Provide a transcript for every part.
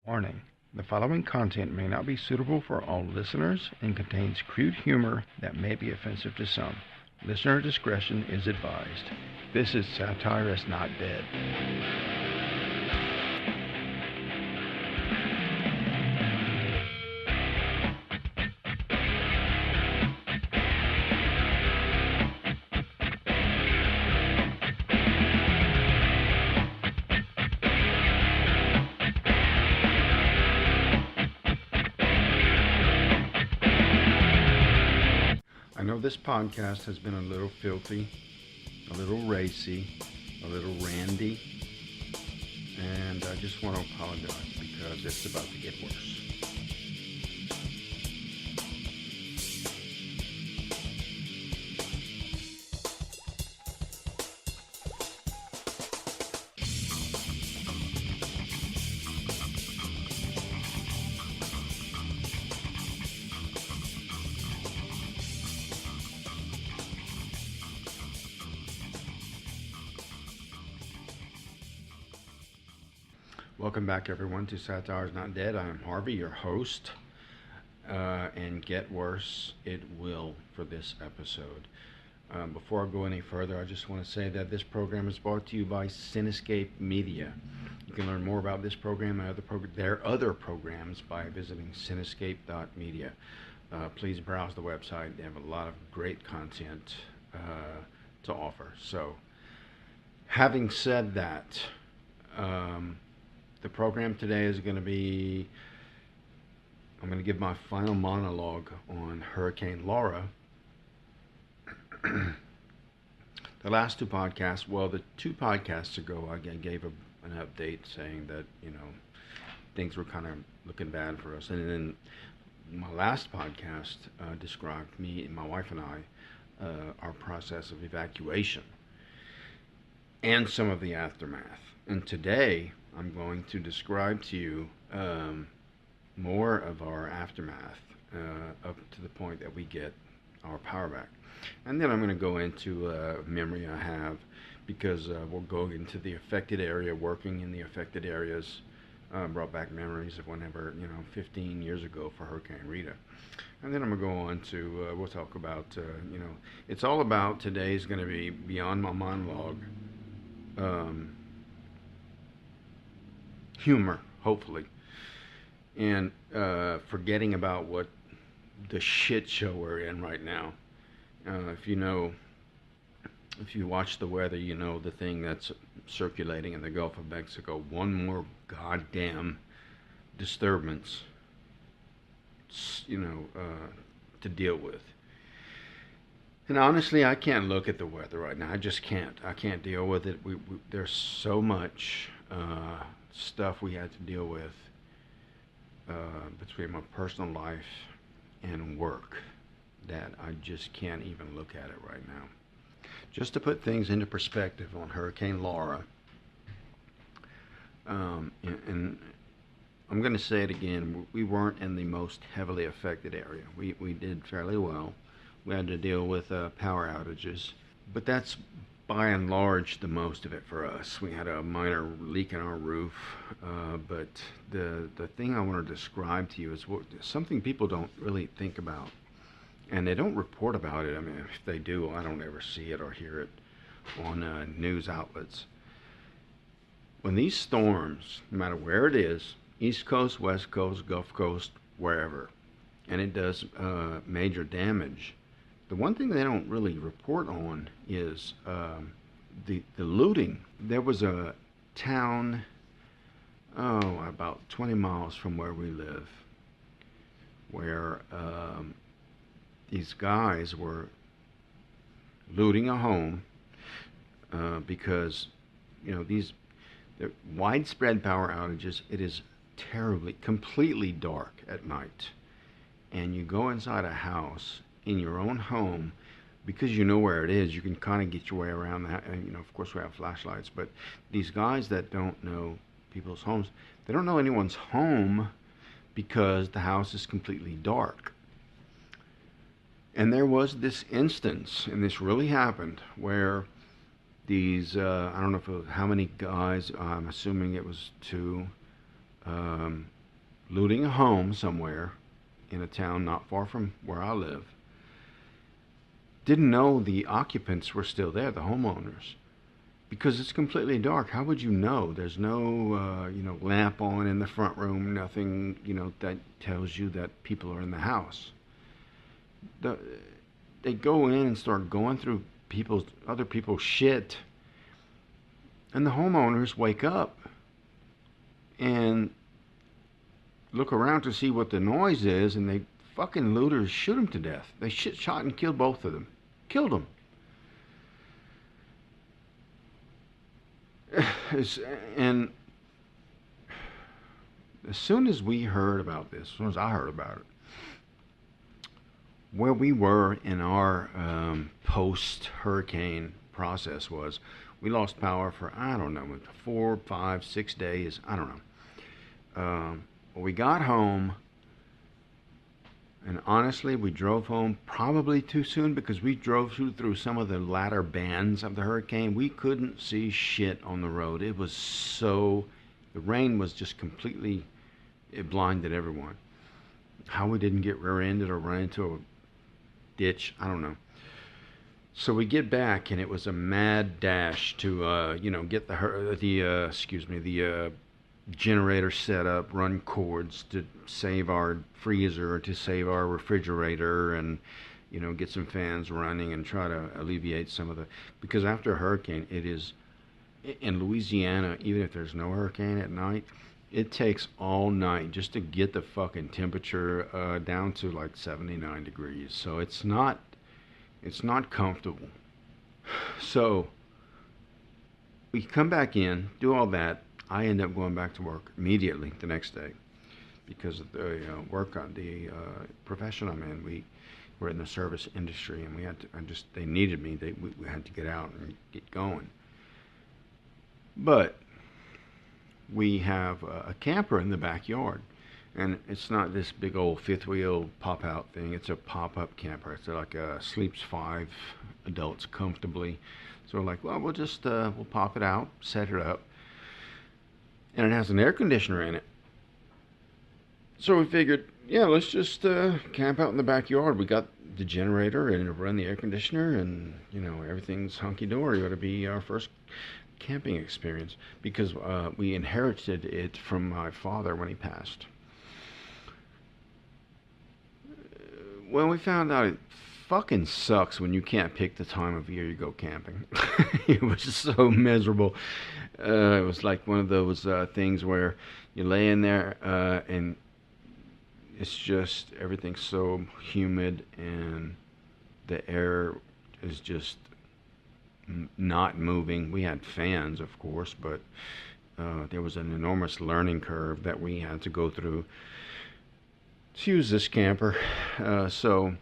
Warning: the following content may not be suitable for all listeners and contains crude humor that may be offensive to some. Listener discretion is advised. This is Satire is Not Dead. I know this podcast has been a little filthy, a little racy, a little randy, and I just want to apologize because it's about to get worse. Welcome back, everyone, to Satire is Not Dead. I am Harvey, your host, and get worse, it will for this episode. Before I go any further, I just want to say that this program is brought to you by Cinescape Media. You can learn more about this program and their other programs by visiting cinescape.media. Please browse the website. They have a lot of great content to offer. So, having said that, the program today is going to be, I'm going to give my final monologue on Hurricane Laura. The last two podcasts, the two podcasts ago, I gave an update saying that, things were kind of looking bad for us. And then my last podcast described me and my wife and I, our process of evacuation and some of the aftermath. And today, I'm going to describe to you more of our aftermath up to the point that we get our power back. And then I'm going to go into a memory I have because we'll go into the affected area, working in the affected areas, brought back memories of whenever, 15 years ago for Hurricane Rita. And then I'm going to go on to, we'll talk about, it's all about, today is going to be beyond my monologue. Humor, hopefully, and forgetting about what the shit show we're in right now. If you watch the weather, you know the thing that's circulating in the Gulf of Mexico. One more goddamn disturbance, to deal with. And honestly, I can't look at the weather right now. I just can't. I can't deal with it. There's so much stuff we had to deal with between my personal life and work that I just can't even look at it right now. Just to put things into perspective on Hurricane Laura, and I'm going to say it again, we weren't in the most heavily affected area. We did fairly well. We had to deal with power outages, but that's by and large the most of it for us. We had a minor leak in our roof, but the thing I want to describe to you is something people don't really think about, and they don't report about it. I mean, if they do, I don't ever see it or hear it on news outlets. When these storms, no matter where it is, East Coast, West Coast, Gulf Coast, wherever, and it does major damage, the one thing they don't really report on is the looting. There was a town, about 20 miles from where we live, where these guys were looting a home because, these widespread power outages. It is completely dark at night, and you go inside a house in your own home, because you know where it is, you can kind of get your way around that. And, of course, we have flashlights, but these guys that don't know people's homes, they don't know anyone's home because the house is completely dark. And there was this instance, and this really happened, where these, I don't know how many guys, I'm assuming it was two, looting a home somewhere in a town not far from where I live. Didn't know the occupants were still there, the homeowners, because it's completely dark. How would you know? There's no, lamp on in the front room, nothing, that tells you that people are in the house. The, they go in and start going through other people's shit, and the homeowners wake up and look around to see what the noise is, and they fucking looters shoot them to death. They shot and killed both of them. Killed them. And as soon as we heard about this, as soon as I heard about it, where we were in our post-hurricane process was we lost power for, I don't know, 4, 5, 6 days. I don't know. We got home, and honestly, we drove home probably too soon because we drove through some of the latter bands of the hurricane. We couldn't see shit on the road. It was the rain was just completely, it blinded everyone. How we didn't get rear-ended or run into a ditch, I don't know. So we get back, and it was a mad dash to, get the generator set up, run cords to save our freezer, to save our refrigerator, and get some fans running and try to alleviate some of because after a hurricane, it is in Louisiana, even if there's no hurricane at night, it takes all night just to get the fucking temperature down to like 79 degrees. So it's not comfortable. So we come back in, do all that. I end up going back to work immediately the next day because of the work on the profession I'm in. We were in the service industry, and we had to. They needed me. We had to get out and get going. But we have a camper in the backyard, and it's not this big old fifth wheel pop out thing. It's a pop up camper. It's like sleeps 5 adults comfortably. So we're like, well, we'll just we'll pop it out, set it up. And it has an air conditioner in it. So we figured, yeah, let's just camp out in the backyard. We got the generator and it'll run the air conditioner, and everything's hunky-dory. It'll be our first camping experience because we inherited it from my father when he passed. Well, we found out it fucking sucks when you can't pick the time of year you go camping. It was so miserable. It was like one of those things where you lay in there and it's just everything's so humid and the air is just not moving. We had fans, of course, but there was an enormous learning curve that we had to go through to use this camper. So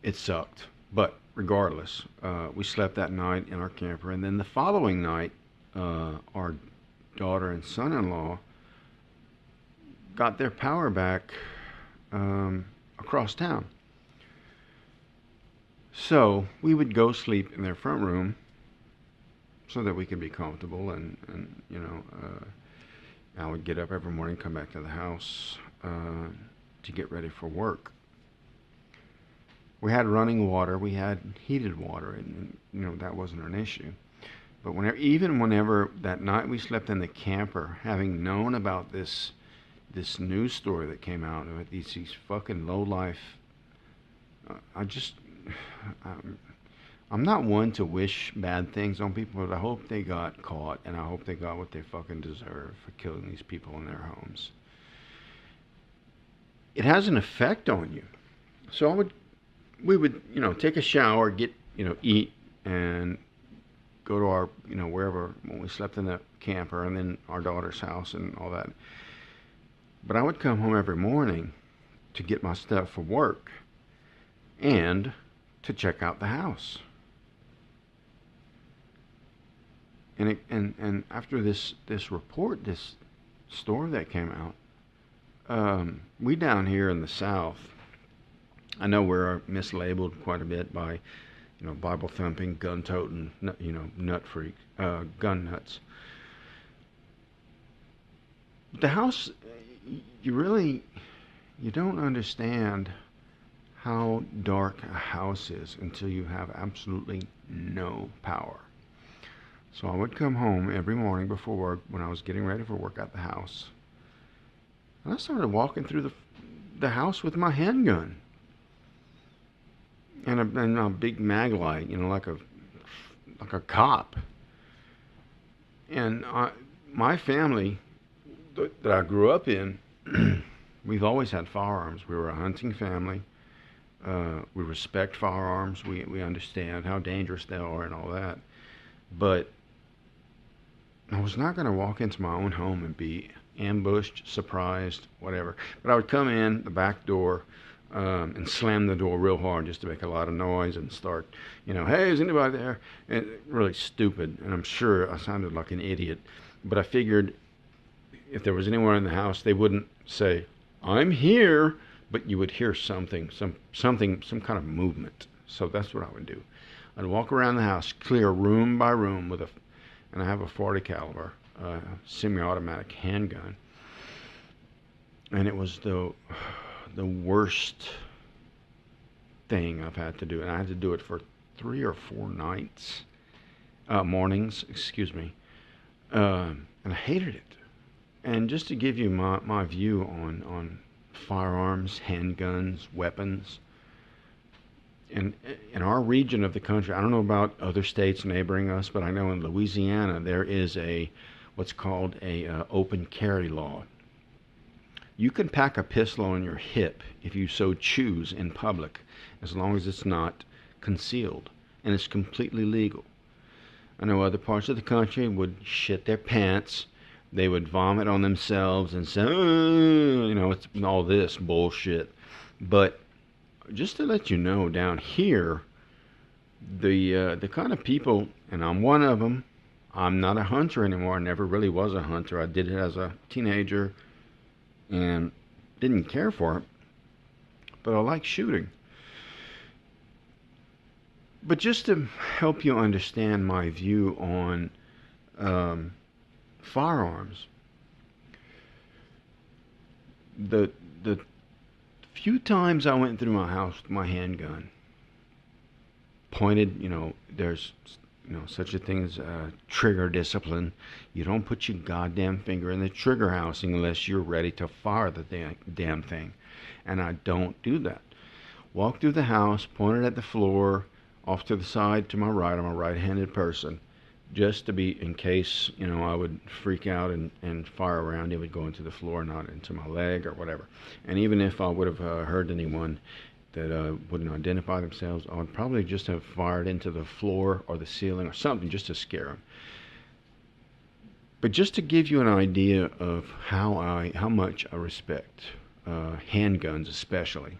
it sucked. But regardless, we slept that night in our camper. And then the following night, our daughter and son-in-law got their power back across town. So we would go sleep in their front room so that we could be comfortable, and I would get up every morning, come back to the house to get ready for work. We had running water, we had heated water, and that wasn't an issue. But whenever that night we slept in the camper, having known about this news story that came out of it, these fucking lowlife, I'm not one to wish bad things on people, but I hope they got caught, and I hope they got what they fucking deserve for killing these people in their homes. It has an effect on you. So we would take a shower, get eat, and go to our wherever when we slept in the camper, and then our daughter's house and all that. But I would come home every morning to get my stuff for work and to check out the house. And after this report, this story that came out, we down here in the South, I know we're mislabeled quite a bit by, Bible thumping, gun toting, nut freak, gun nuts. The house, you don't understand how dark a house is until you have absolutely no power. So I would come home every morning before work when I was getting ready for work at the house. And I started walking through the house with my handgun and a big mag light, like a cop. And my family that I grew up in, we've always had firearms. We were a hunting family. We respect firearms. We understand how dangerous they are and all that. But I was not going to walk into my own home and be ambushed, surprised, whatever. But I would come in the back door and slam the door real hard just to make a lot of noise and start, hey, is anybody there? And really stupid. And I'm sure I sounded like an idiot. But I figured if there was anyone in the house, they wouldn't say, I'm here, but you would hear something, some kind of movement. So that's what I would do. I'd walk around the house, clear room by room and I have a 40 caliber semi-automatic handgun. And it was the worst thing I've had to do. And I had to do it for 3 or 4 mornings, and I hated it. And just to give you my view on firearms, handguns, weapons, in our region of the country, I don't know about other states neighboring us, but I know in Louisiana there is what's called a open carry law. You can pack a pistol on your hip if you so choose in public, as long as it's not concealed, and it's completely legal. I know other parts of the country would shit their pants. They would vomit on themselves and say, it's all this bullshit. But just to let you know, down here, the kind of people, and I'm one of them. I'm not a hunter anymore. I never really was a hunter. I did it as a teenager and didn't care for it. But I like shooting. But just to help you understand my view on firearms, the few times I went through my house with my handgun, pointed, there's such a thing as trigger discipline. You don't put your goddamn finger in the trigger housing unless you're ready to fire the damn thing. And I don't do that. Walk through the house, pointed at the floor, off to the side to my right. I'm a right-handed person. Just to be, in case, I would freak out and fire around, it would go into the floor, not into my leg or whatever. And even if I would have heard anyone that wouldn't identify themselves, I would probably just have fired into the floor or the ceiling or something just to scare them. But just to give you an idea of how much I respect handguns, especially.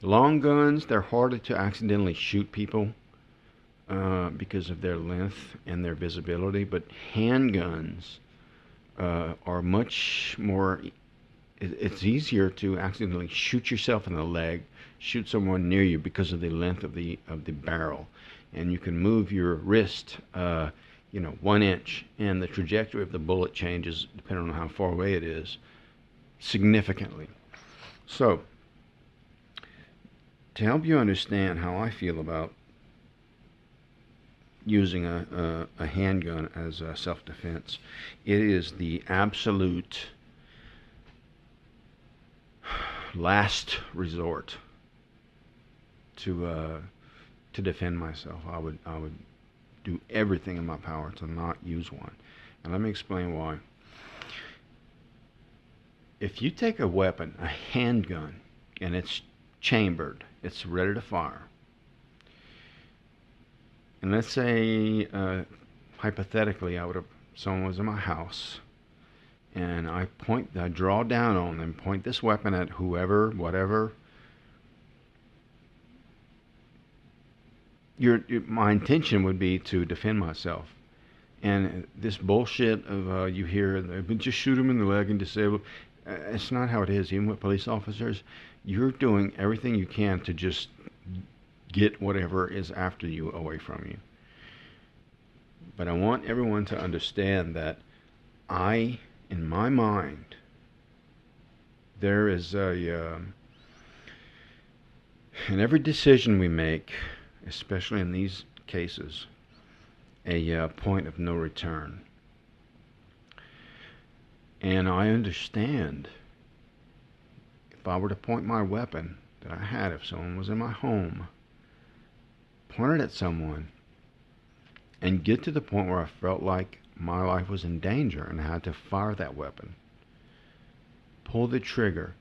Long guns, they're harder to accidentally shoot people because of their length and their visibility, but handguns are much more. It's easier to accidentally shoot yourself in the leg, shoot someone near you because of the length of the barrel, and you can move your wrist, 1 inch, and the trajectory of the bullet changes depending on how far away it is, significantly. So, to help you understand how I feel about using a handgun as a self-defense, it is the absolute last resort to defend myself. I would do everything in my power to not use one, and let me explain why. If you take a weapon, a handgun, and it's chambered, it's ready to fire, and let's say hypothetically someone was in my house, and I draw down on them, point this weapon at whoever, whatever. My intention would be to defend myself. And this bullshit of you hear, just shoot them in the leg and disable. It's not how it is. Even with police officers, you're doing everything you can to just get whatever is after you away from you. But I want everyone to understand that I in my mind, there is in every decision we make, especially in these cases, a point of no return. And I understand if I were to point my weapon that I had, if someone was in my home, point it at someone, and get to the point where I felt like my life was in danger and I had to fire that weapon, pull the trigger,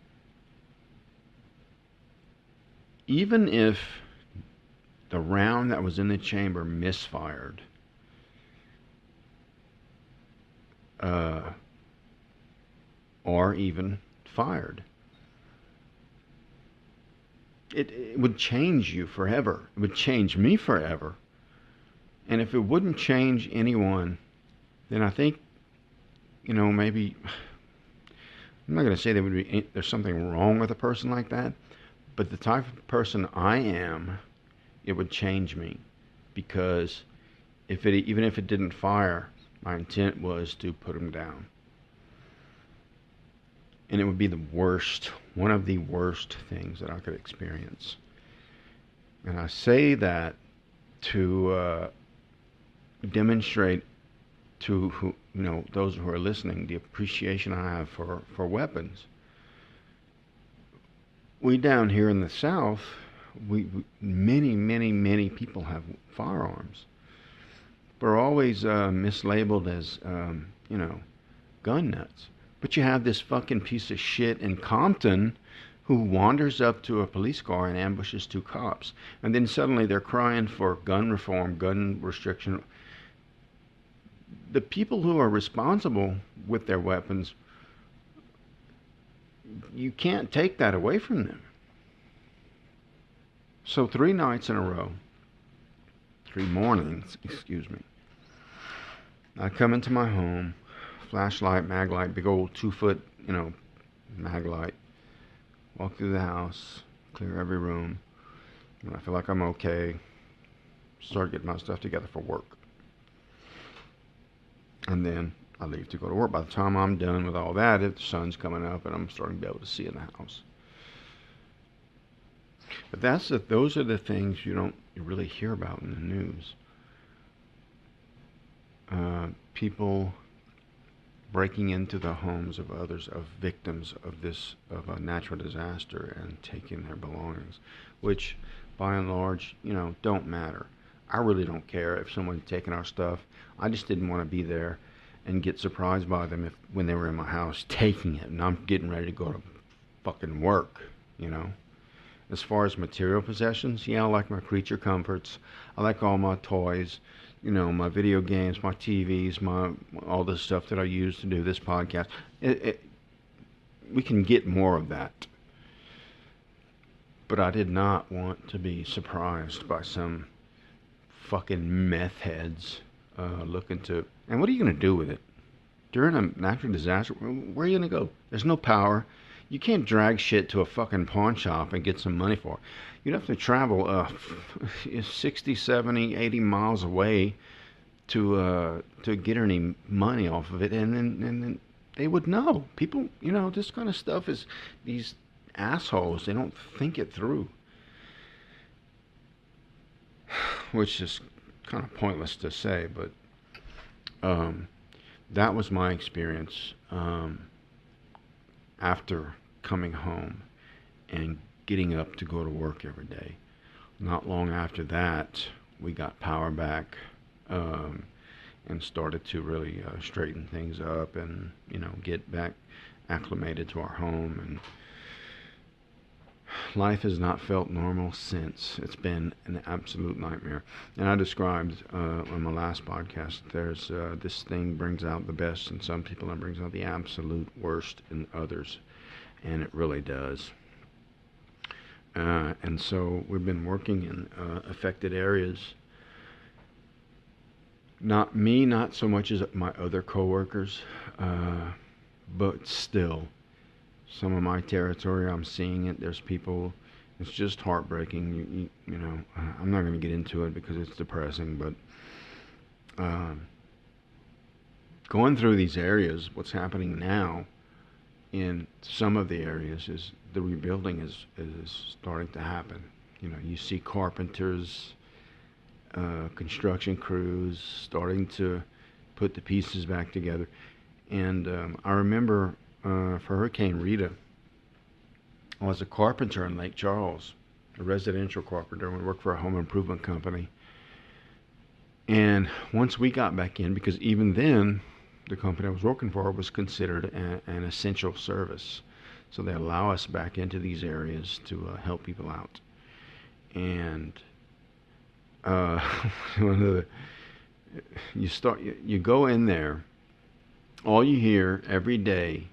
even if the round that was in the chamber misfired, or even fired, it would change you forever. It would change me forever. And if it wouldn't change anyone, then I think, maybe, I'm not going to say there's something wrong with a person like that, but the type of person I am, it would change me. Because even if it didn't fire, my intent was to put him down. And it would be one of the worst things that I could experience. And I say that to demonstrate to those who are listening the appreciation I have for weapons. We down here in the South, many people have firearms. We're always mislabeled as gun nuts. But you have this fucking piece of shit in Compton who wanders up to a police car and ambushes 2 cops. And then suddenly they're crying for gun reform, gun restriction. The people who are responsible with their weapons, you can't take that away from them. So 3 nights in a row, 3 mornings, I come into my home, flashlight, mag light, big old 2-foot, mag light. Walk through the house, clear every room. When I feel like I'm okay, start getting my stuff together for work. And then I leave to go to work. By the time I'm done with all that, the sun's coming up and I'm starting to be able to see in the house. But those are the things you really hear about in the news. People breaking into the homes of others, of victims of a natural disaster, and taking their belongings, which by and large, don't matter. I really don't care if someone's taking our stuff. I just didn't want to be there and get surprised by them when they were in my house taking it, and I'm getting ready to go to fucking work, As far as material possessions, I like my creature comforts. I like all my toys. My video games, my TVs, all the stuff that I use to do this podcast. We can get more of that. But I did not want to be surprised by some fucking meth heads looking to... And what are you going to do with it? During a natural disaster, where are you going to go? There's no power. You can't drag shit to a fucking pawn shop and get some money for it. You'd have to travel 60, 70, 80 miles away to get any money off of it, and then they would know. People, this kind of stuff is, these assholes, they don't think it through. Which is kind of pointless to say, but that was my experience after coming home and getting up to go to work every day. Not long after that, we got power back and started to really straighten things up and, get back acclimated to our home. And life has not felt normal since. It's been an absolute nightmare. And I described on my last podcast, there's this thing brings out the best in some people and brings out the absolute worst in others. And it really does. And so we've been working in affected areas. Not me, not so much as my other coworkers, but still, some of my territory, I'm seeing it. There's people, it's just heartbreaking. I'm not going to get into it because it's depressing, but going through these areas, what's happening now in some of the areas is the rebuilding is starting to happen. You know, you see carpenters, construction crews starting to put the pieces back together. And I remember for Hurricane Rita, I was a carpenter in Lake Charles, a residential carpenter. We worked for a home improvement company. And once we got back in, because even then, the company I was working for was considered an essential service. So they allow us back into these areas to help people out. And one of the, you go in there, all you hear every day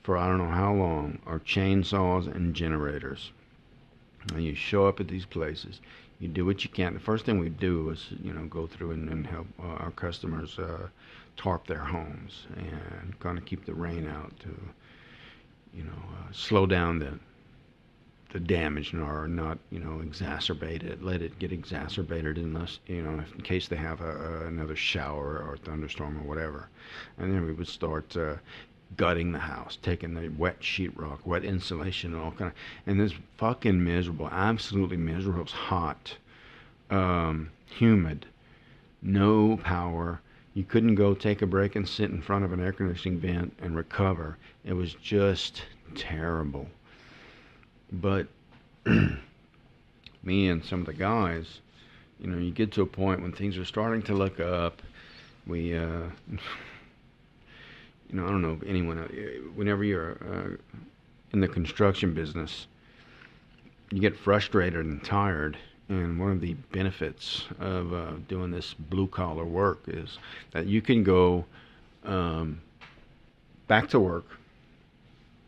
for I don't know how long are chainsaws and generators. And you show up at these places, you do what you can. The first thing we do is, go through and help our customers tarp their homes and kind of keep the rain out to, slow down the damage or not, exacerbate it, let it get exacerbated unless, in case they have another shower or thunderstorm or whatever. And then we would start gutting the house, taking the wet sheetrock, wet insulation, and all kind of, and this fucking miserable, absolutely miserable. It was hot, humid, no power. You couldn't go take a break and sit in front of an air conditioning vent and recover. It was just terrible. But me and some of the guys, you get to a point when things are starting to look up. We, I don't know if anyone, whenever you're in the construction business, you get frustrated and tired. And one of the benefits of doing this blue-collar work is that you can go back to work,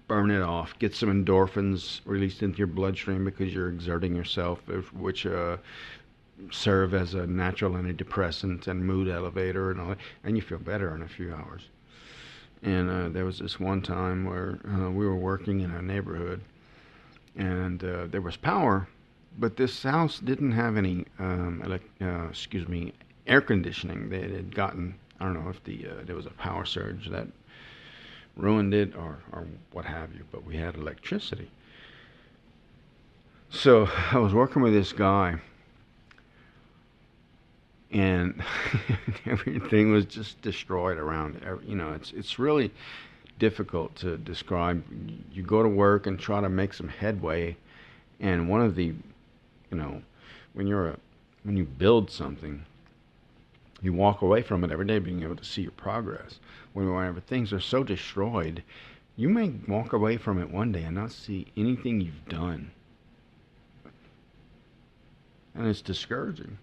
burn it off, get some endorphins released into your bloodstream because you're exerting yourself, which serve as a natural antidepressant and mood elevator and all that, and you feel better in a few hours. And there was this one time where we were working in a neighborhood, and there was power, but this house didn't have any air conditioning. They had gotten, I don't know if there was a power surge that ruined it or what have you, but we had electricity. So I was working with this guy, and everything was just destroyed around it. It's really difficult to describe. You go to work and try to make some headway, and one of the, when you build something, you walk away from it every day being able to see your progress. Whenever things are so destroyed, you may walk away from it one day and not see anything you've done. And it's discouraging.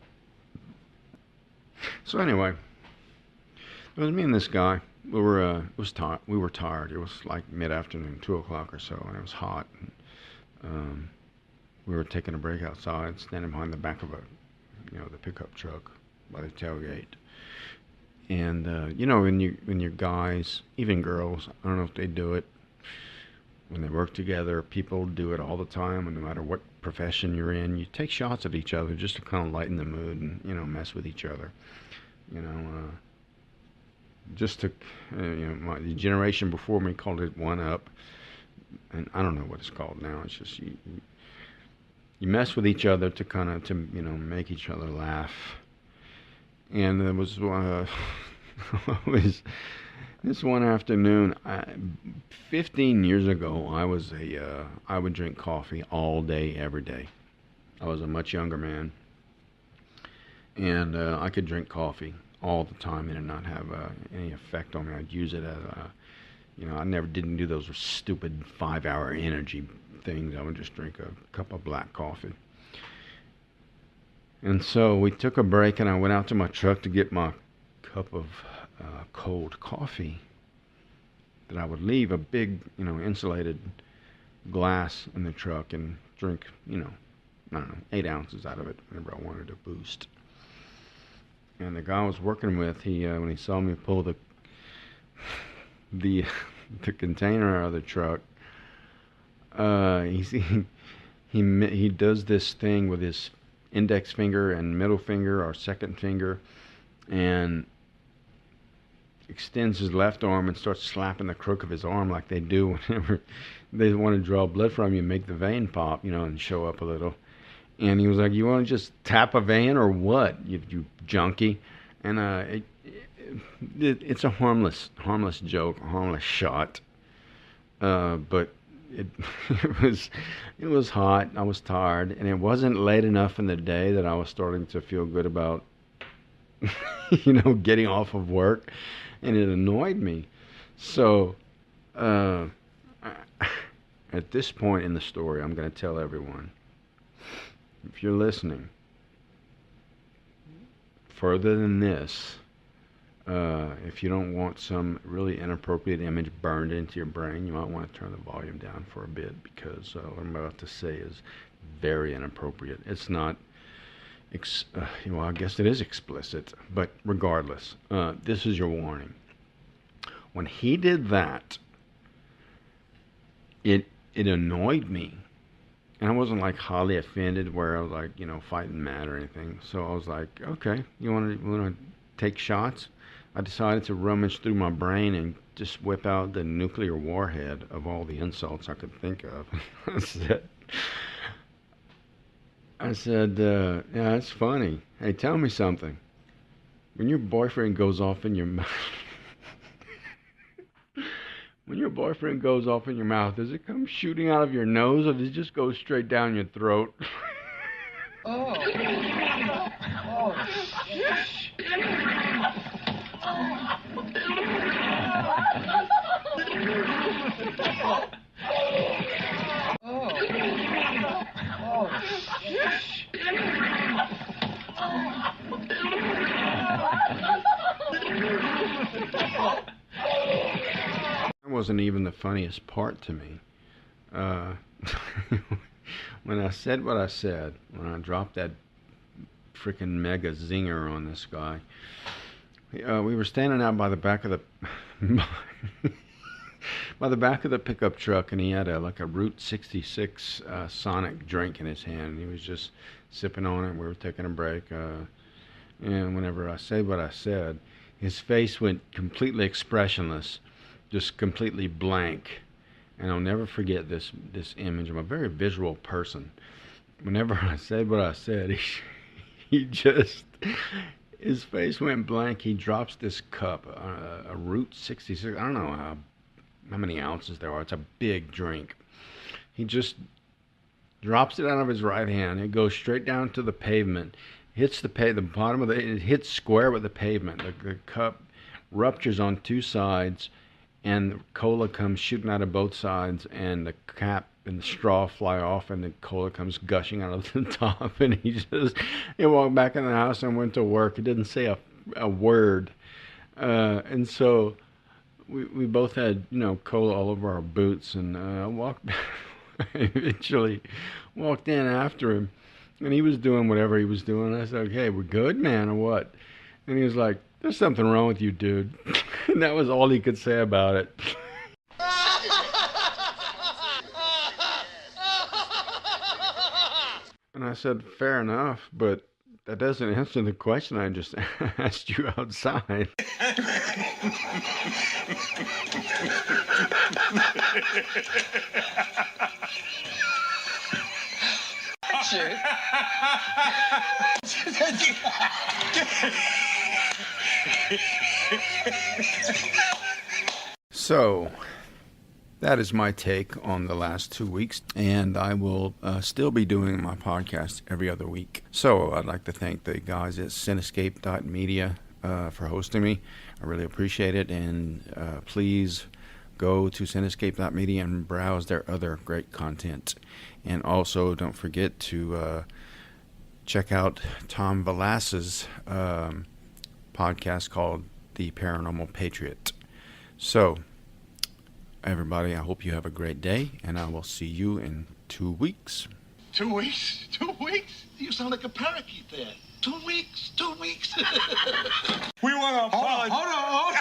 So anyway, it was me and this guy. We were tired. It was like mid-afternoon, 2:00 or so, and it was hot. And, we were taking a break outside, standing behind the back of the pickup truck by the tailgate. And when you're guys, even girls, I don't know if they do it when they work together. People do it all the time, and no matter what profession you're in, you take shots at each other just to kind of lighten the mood and mess with each other. Just to the generation before me called it one up, and I don't know what it's called now. It's just you mess with each other to kind of make each other laugh. And there was this one afternoon, 15 years ago, I would drink coffee all day, every day. I was a much younger man, and I could drink coffee all the time and it not have any effect on me. I'd use it as I didn't do those stupid 5-hour energy things. I would just drink a cup of black coffee. And so we took a break, and I went out to my truck to get my cup of cold coffee that I would leave a big, insulated glass in the truck and drink, I don't know, 8 ounces out of it whenever I wanted a boost. And the guy I was working with, he when he saw me pull the container out of the truck, he does this thing with his index finger and middle finger or second finger, and extends his left arm and starts slapping the crook of his arm like they do whenever they want to draw blood from you and make the vein pop, and show up a little. And he was like, "You want to just tap a vein or what, you junkie?" And it's a harmless joke, a harmless shot. But it it was hot. I was tired, and it wasn't late enough in the day that I was starting to feel good about, getting off of work, and it annoyed me. So, at this point in the story, I'm going to tell everyone, if you're listening, further than this, if you don't want some really inappropriate image burned into your brain, you might want to turn the volume down for a bit, because what I'm about to say is very inappropriate. It's not, I guess it is explicit, but regardless, this is your warning. When he did that, it annoyed me. And I wasn't like highly offended where I was like, fighting mad or anything. So I was like, okay, you want to take shots? I decided to rummage through my brain and just whip out the nuclear warhead of all the insults I could think of. I said, yeah, it's funny. Hey, tell me something. When your boyfriend goes off in your mouth, does it come shooting out of your nose, or does it just go straight down your throat? Oh. Oh. That wasn't even the funniest part to me. When I said what I said, when I dropped that freaking mega zinger on this guy, we were standing out by the back of the pickup truck, and he had a Route 66 Sonic drink in his hand. He was just sipping on it. We were taking a break, and whenever I said what I said, his face went completely expressionless, just completely blank. And I'll never forget this image. I'm a very visual person. Whenever I said what I said, his face went blank. He drops this cup, a Route 66. I don't know how many ounces there are. It's a big drink. He just drops it out of his right hand. It goes straight down to the pavement. Hits the bottom of it hits square with the pavement. The cup ruptures on two sides, and the cola comes shooting out of both sides, and the cap and the straw fly off, and the cola comes gushing out of the top. And he walked back in the house and went to work. He didn't say a word. And so we both had, cola all over our boots, and I eventually walked in after him, and he was doing whatever he was doing. I said, "Hey, we're good, man, or what?" And he was like, "There's something wrong with you, dude." And that was all he could say about it. And I said, "Fair enough, but that doesn't answer the question I just asked you outside." So, that is my take on the last 2 weeks, and I will still be doing my podcast every other week. So, I'd like to thank the guys at Cinescape Media for hosting me. I really appreciate it, and please go to Cinescape Media and browse their other great content. And also, don't forget to check out Tom Velas's podcast called The Paranormal Patriot. So, everybody, I hope you have a great day, and I will see you in 2 weeks. 2 weeks? 2 weeks? You sound like a parakeet there. 2 weeks? 2 weeks? We want to apologize. Hold on.